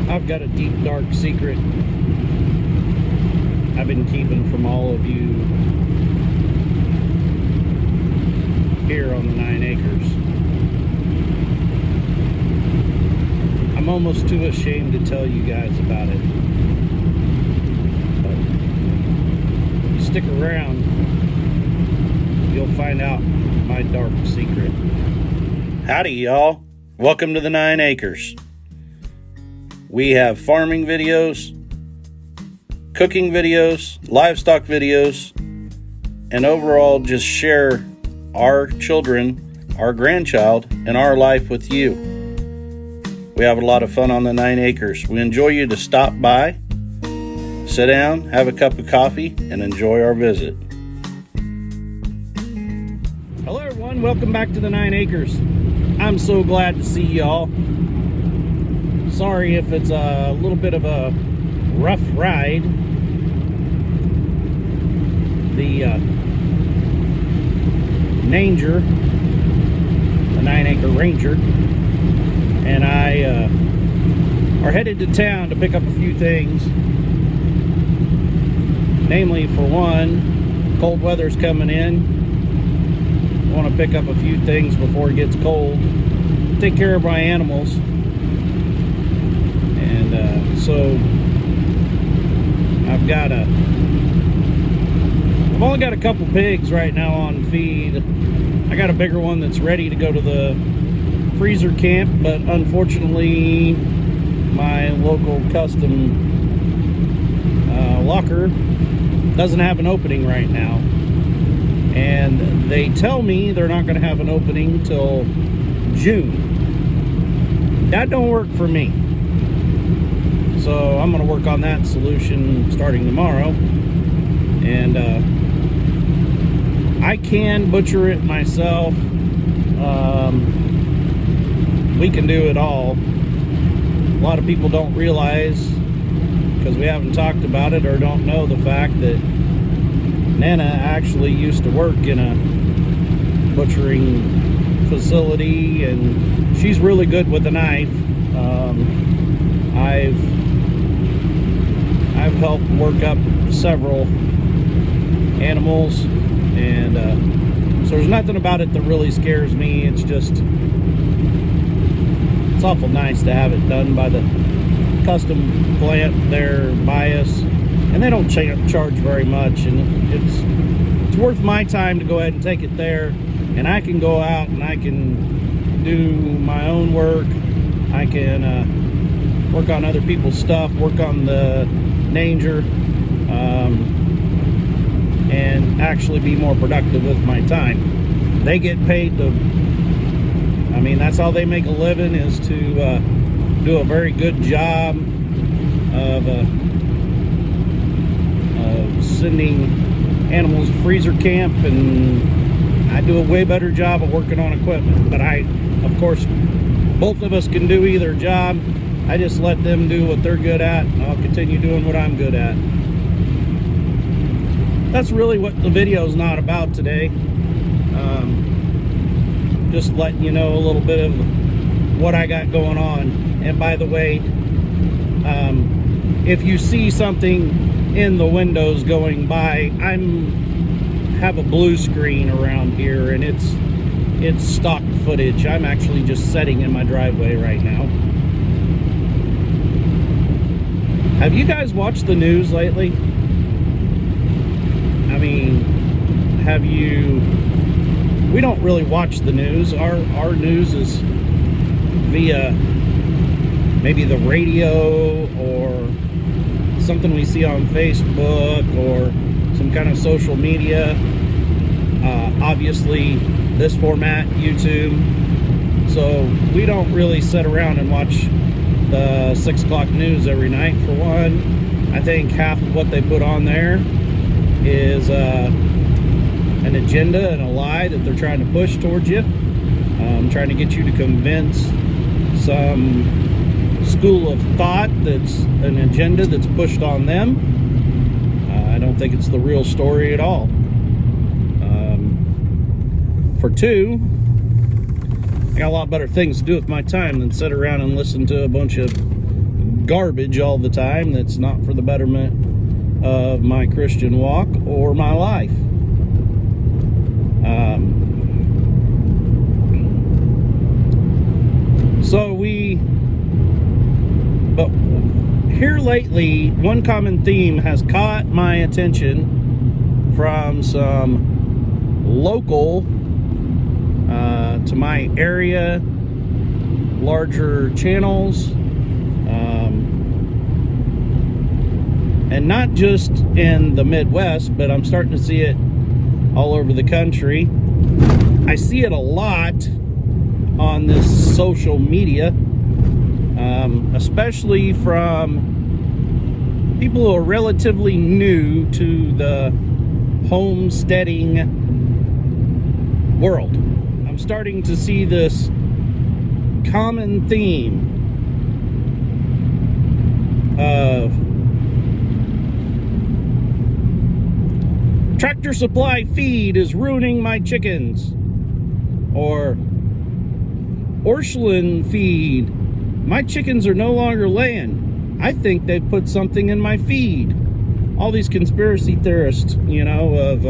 I've got a deep, dark secret I've been keeping from all of you here on the 9 acres. I'm almost too ashamed to tell you guys about it. But if you stick around, you'll find out my dark secret. Howdy, y'all. Welcome to the 9 acres. We have farming videos, cooking videos, livestock videos, and overall just share our children, our grandchild, and our life with you. We have a lot of fun on the 9 acres. We enjoy you to stop by, sit down, have a cup of coffee, and enjoy our visit. Hello everyone, welcome back to the 9 acres. I'm so glad to see y'all. Sorry if it's a little bit of a rough ride. The Ranger, the 9 acre Ranger, and I are headed to town to pick up a few things. Namely, for one, cold weather's coming in. I want to pick up a few things before it gets cold. Take care of my animals. And so I've only got a couple pigs right now on feed. I got a bigger one that's ready to go to the freezer camp, but unfortunately my local custom locker doesn't have an opening right now. And they tell me they're not going to have an opening till June. That don't work for me. So I'm going to work on that solution starting tomorrow. And I can butcher it myself. We can do it all. A lot of people don't realize, because we haven't talked about it or don't know the fact that Nana actually used to work in a butchering facility, and she's really good with a knife. I've helped work up several animals, and so there's nothing about it that really scares me. It's just, it's awful nice to have it done by the custom plant there by us, and they don't charge very much, and it's worth my time to go ahead and take it there, and I can go out and I can do my own work. I can work on other people's stuff, work on the Ranger, and actually be more productive with my time. They get paid to, I mean, that's how they make a living, is to do a very good job of sending animals to freezer camp, and I do a way better job of working on equipment. But of course, both of us can do either job. I just let them do what they're good at, and I'll continue doing what I'm good at. That's really what the video is not about today. Just letting you know a little bit of what I got going on. And by the way, if you see something in the windows going by, have a blue screen around here, and it's stock footage. I'm actually just sitting in my driveway right now. Have you guys watched the news lately? I mean, have you? We don't really watch the news. Our news is via maybe the radio or something we see on Facebook or some kind of social media. Obviously, this format, YouTube. So we don't really sit around and watch the 6 o'clock news every night. For one, I think half of what they put on there is an agenda and a lie that they're trying to push towards you, trying to get you to convince some school of thought that's an agenda that's pushed on them. I don't think it's the real story at all. For two, I got a lot better things to do with my time than sit around and listen to a bunch of garbage all the time that's not for the betterment of my Christian walk or my life. But here lately, one common theme has caught my attention from some local to my area, larger channels, and not just in the Midwest, but I'm starting to see it all over the country. I see it a lot on this social media, especially from people who are relatively new to the homesteading world. I'm starting to see this common theme of Tractor Supply feed is ruining my chickens, or Orscheln feed, my chickens are no longer laying. I think they've put something in my feed. All these conspiracy theorists, you know, of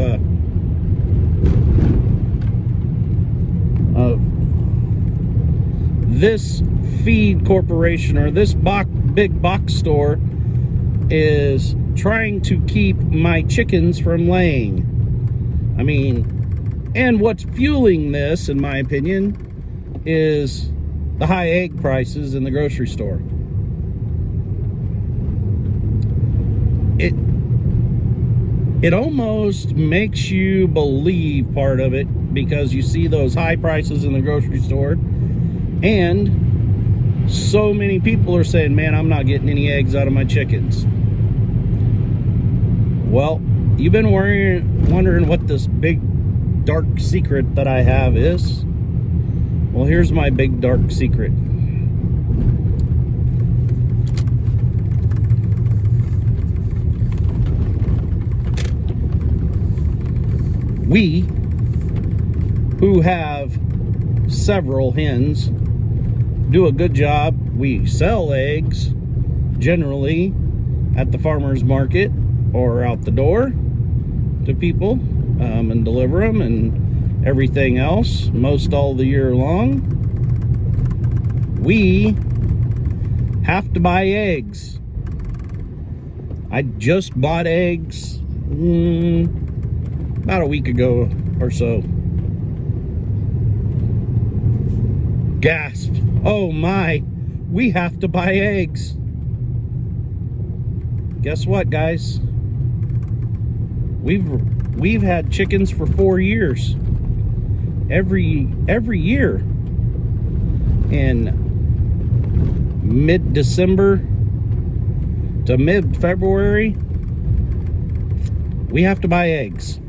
this feed corporation or this big box store is trying to keep my chickens from laying. I mean, and what's fueling this, in my opinion, is the high egg prices in the grocery store. It almost makes you believe part of it, because you see those high prices in the grocery store, and so many people are saying, man, I'm not getting any eggs out of my chickens. Well, you've been wondering what this big dark secret that I have is. Well, here's my big dark secret. We, who have several hens, do a good job. We sell eggs generally at the farmer's market or out the door to people, and deliver them and everything else most all the year long. We have to buy eggs. I just bought eggs about a week ago or so. Gasp. Oh my, we have to buy eggs. Guess what, guys? We've had chickens for 4 years. Every year in mid-December to mid-February, we have to buy eggs.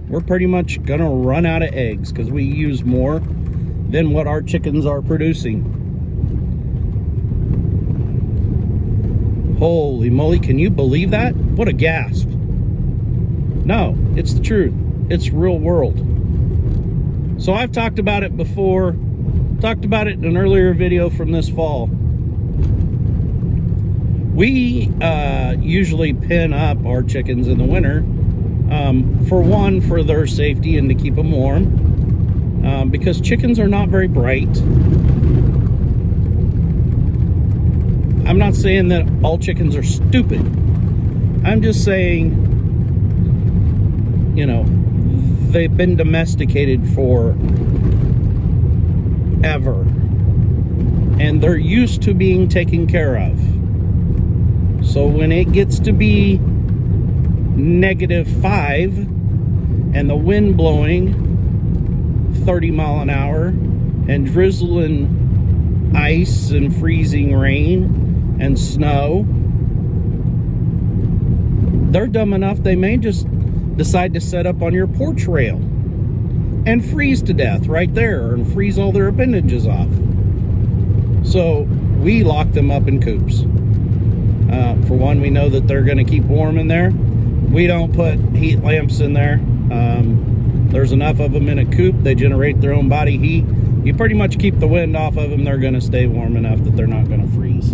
We're pretty much gonna run out of eggs because we use more than what our chickens are producing. Holy moly, can you believe that? What a gasp. No, it's the truth. It's real world. So I've talked about it before. Talked about it in an earlier video from this fall. We usually pin up our chickens in the winter, for their safety and to keep them warm, because chickens are not very bright. I'm not saying that all chickens are stupid. I'm just saying, you know, they've been domesticated for ever, and they're used to being taken care of. So when it gets to be -5 and the wind blowing 30 mile an hour and drizzling ice and freezing rain and snow, they're dumb enough they may just decide to set up on your porch rail and freeze to death right there, and freeze all their appendages off. So we lock them up in coops. For one, we know that they're going to keep warm in there. We don't put heat lamps in there. There's enough of them in a coop. They generate their own body heat. You pretty much keep the wind off of them. They're going to stay warm enough that they're not going to freeze.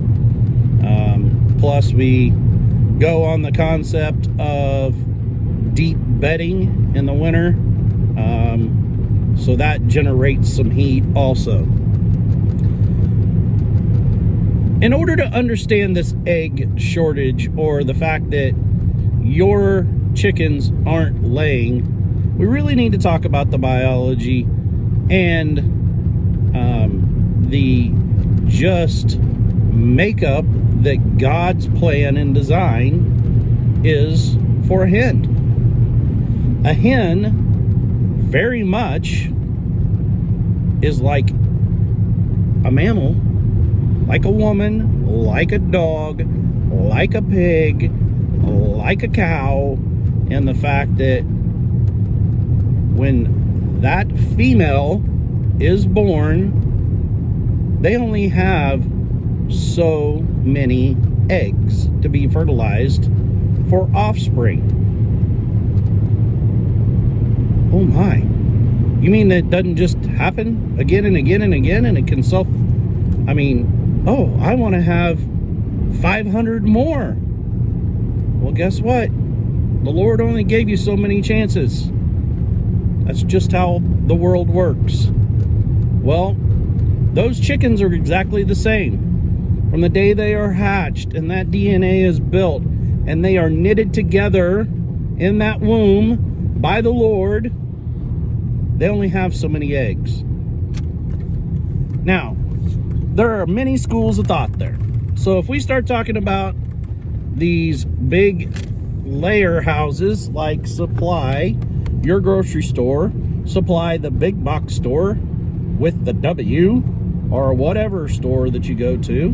unless we go on the concept of deep bedding in the winter. So that generates some heat also. In order to understand this egg shortage, or the fact that your chickens aren't laying, we really need to talk about the biology and the just makeup that God's plan and design is for a hen. A hen very much is like a mammal, like a woman, like a dog, like a pig, like a cow, and the fact that when that female is born, they only have so many eggs to be fertilized for offspring. Oh my. You mean it doesn't just happen again and again and again, and it can I want to have 500 more. Well, guess what? The Lord only gave you so many chances. That's just how the world works. Well, those chickens are exactly the same. From the day they are hatched and that DNA is built and they are knitted together in that womb by the Lord, they only have so many eggs. Now, there are many schools of thought there. So if we start talking about these big layer houses like Supply, your grocery store, Supply, the big box store with the W, or whatever store that you go to,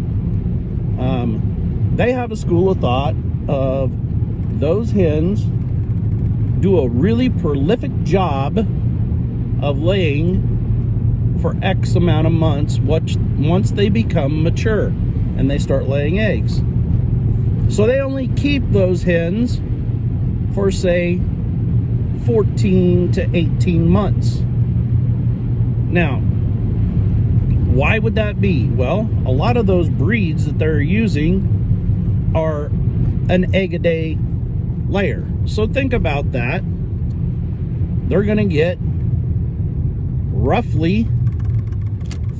they have a school of thought of those hens do a really prolific job of laying for X amount of months once they become mature and they start laying eggs. So they only keep those hens for, say, 14 to 18 months. Now, why would that be? Well, a lot of those breeds that they're using are an egg-a-day layer. So think about that. They're going to get roughly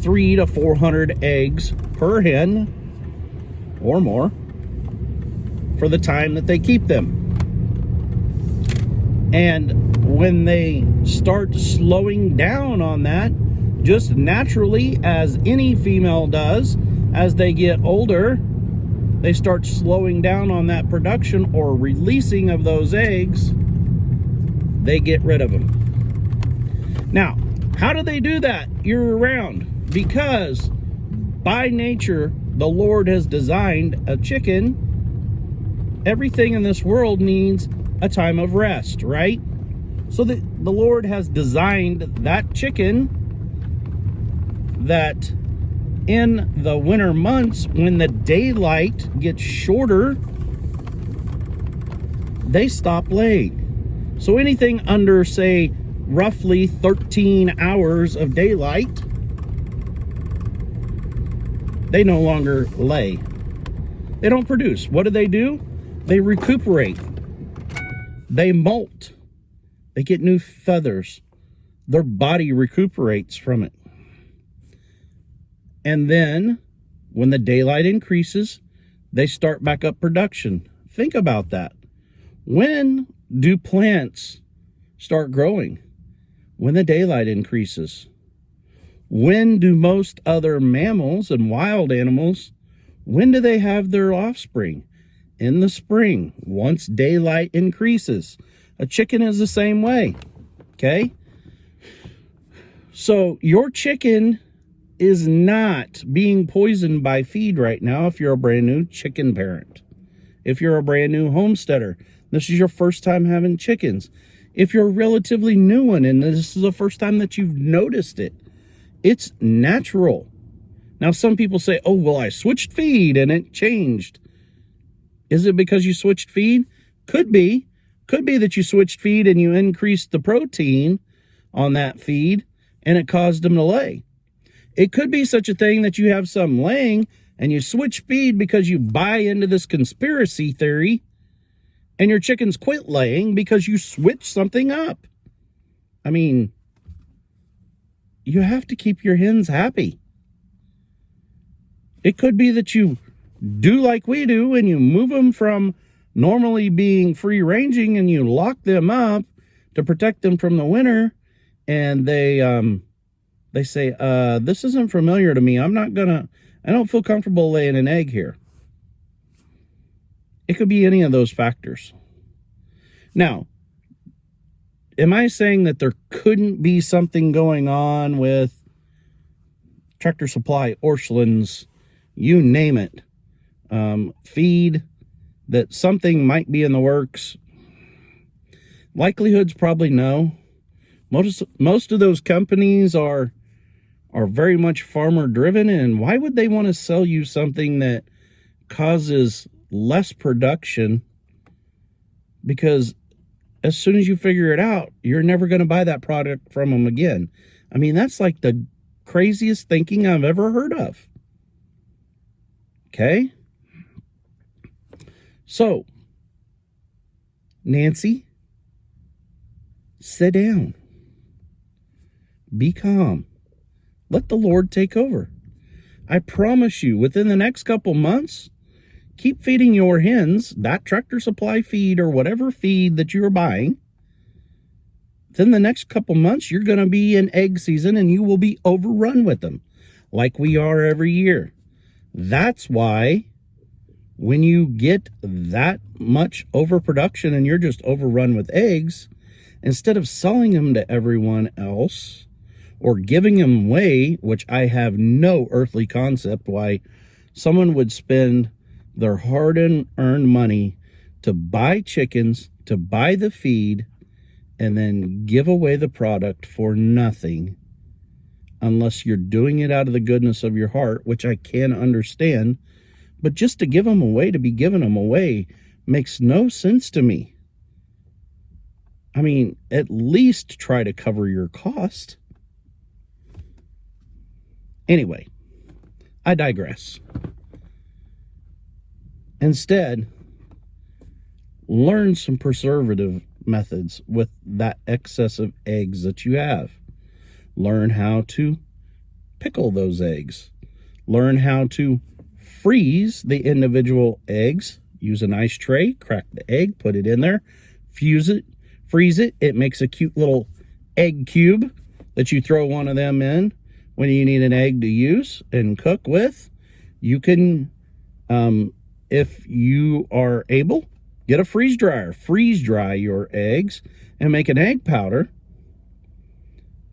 300 to 400 eggs per hen or more for the time that they keep them. And when they start slowing down on that, just naturally, as any female does, as they get older, they start slowing down on that production or releasing of those eggs, they get rid of them. Now, how do they do that year-round? Because by nature, the Lord has designed a chicken. Everything in this world needs a time of rest, right? So the Lord has designed that chicken that in the winter months, when the daylight gets shorter, they stop laying. So anything under, say, roughly 13 hours of daylight, they no longer lay. They don't produce. What do? They recuperate. They molt. They get new feathers. Their body recuperates from it. And then, when the daylight increases, they start back up production. Think about that. When do plants start growing? When the daylight increases. When do most other mammals and wild animals, when do they have their offspring? In the spring, once daylight increases. A chicken is the same way, okay? So your chicken is not being poisoned by feed right now if you're a brand new chicken parent. If you're a brand new homesteader, this is your first time having chickens. If you're a relatively new one and this is the first time that you've noticed it, it's natural. Now, some people say, oh, well, I switched feed and it changed. Is it because you switched feed? Could be. Could be that you switched feed and you increased the protein on that feed and it caused them to lay. It could be such a thing that you have some laying and you switch feed because you buy into this conspiracy theory, and your chickens quit laying because you switch something up. I mean, you have to keep your hens happy. It could be that you do like we do and you move them from normally being free ranging and you lock them up to protect them from the winter, and they say, this isn't familiar to me. I don't feel comfortable laying an egg here. It could be any of those factors. Now, am I saying that there couldn't be something going on with Tractor Supply, Orscheln's, you name it, feed, that something might be in the works? Likelihood's probably no. Most of those companies are very much farmer driven, and why would they want to sell you something that causes less production? Because as soon as you figure it out, you're never going to buy that product from them again. I mean, that's like the craziest thinking I've ever heard of. Okay? So, Nancy, sit down. Be calm. Let the Lord take over. I promise you, within the next couple months, keep feeding your hens that Tractor Supply feed or whatever feed that you're buying. Within the next couple months, you're going to be in egg season and you will be overrun with them like we are every year. That's why when you get that much overproduction and you're just overrun with eggs, instead of selling them to everyone else or giving them away, which I have no earthly concept why someone would spend their hard-earned money to buy chickens, to buy the feed, and then give away the product for nothing, unless you're doing it out of the goodness of your heart, which I can understand. But just to give them away, to be giving them away, makes no sense to me. I mean, at least try to cover your cost. Anyway, I digress. Instead, learn some preservative methods with that excess of eggs that you have. Learn how to pickle those eggs. Learn how to freeze the individual eggs. Use an ice tray, crack the egg, put it in there, fuse it, freeze it. It makes a cute little egg cube that you throw one of them in when you need an egg to use and cook with. You can, if you are able, get a freeze dryer. Freeze dry your eggs and make an egg powder.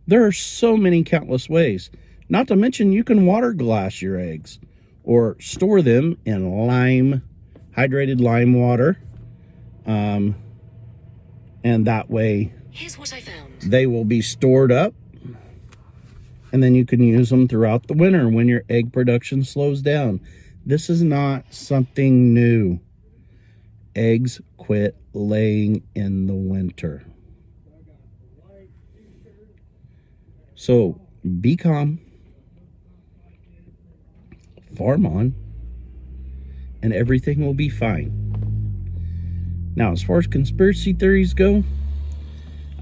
There are so many countless ways. Not to mention, you can water glass your eggs or store them in hydrated lime water. And that way, here's what I found. They will be stored up. And then you can use them throughout the winter when your egg production slows down. This is not something new. Eggs quit laying in the winter. So be calm, farm on, and everything will be fine. Now, as far as conspiracy theories go,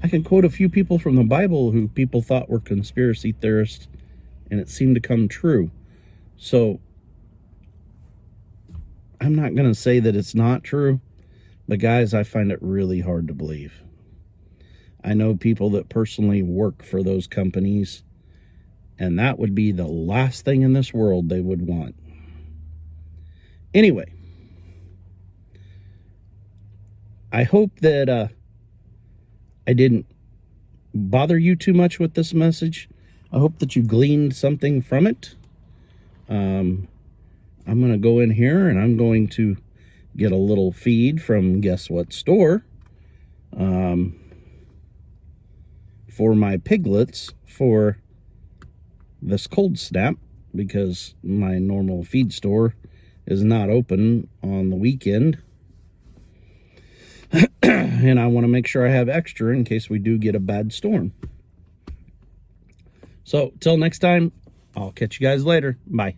I can quote a few people from the Bible who people thought were conspiracy theorists, and it seemed to come true. So I'm not going to say that it's not true, but guys, I find it really hard to believe. I know people that personally work for those companies, and that would be the last thing in this world they would want. Anyway, I hope that I didn't bother you too much with this message. I hope that you gleaned something from it. I'm going to go in here and I'm going to get a little feed from guess what store for my piglets for this cold snap, because my normal feed store is not open on the weekend. And I want to make sure I have extra in case we do get a bad storm. So, till next time, I'll catch you guys later. Bye.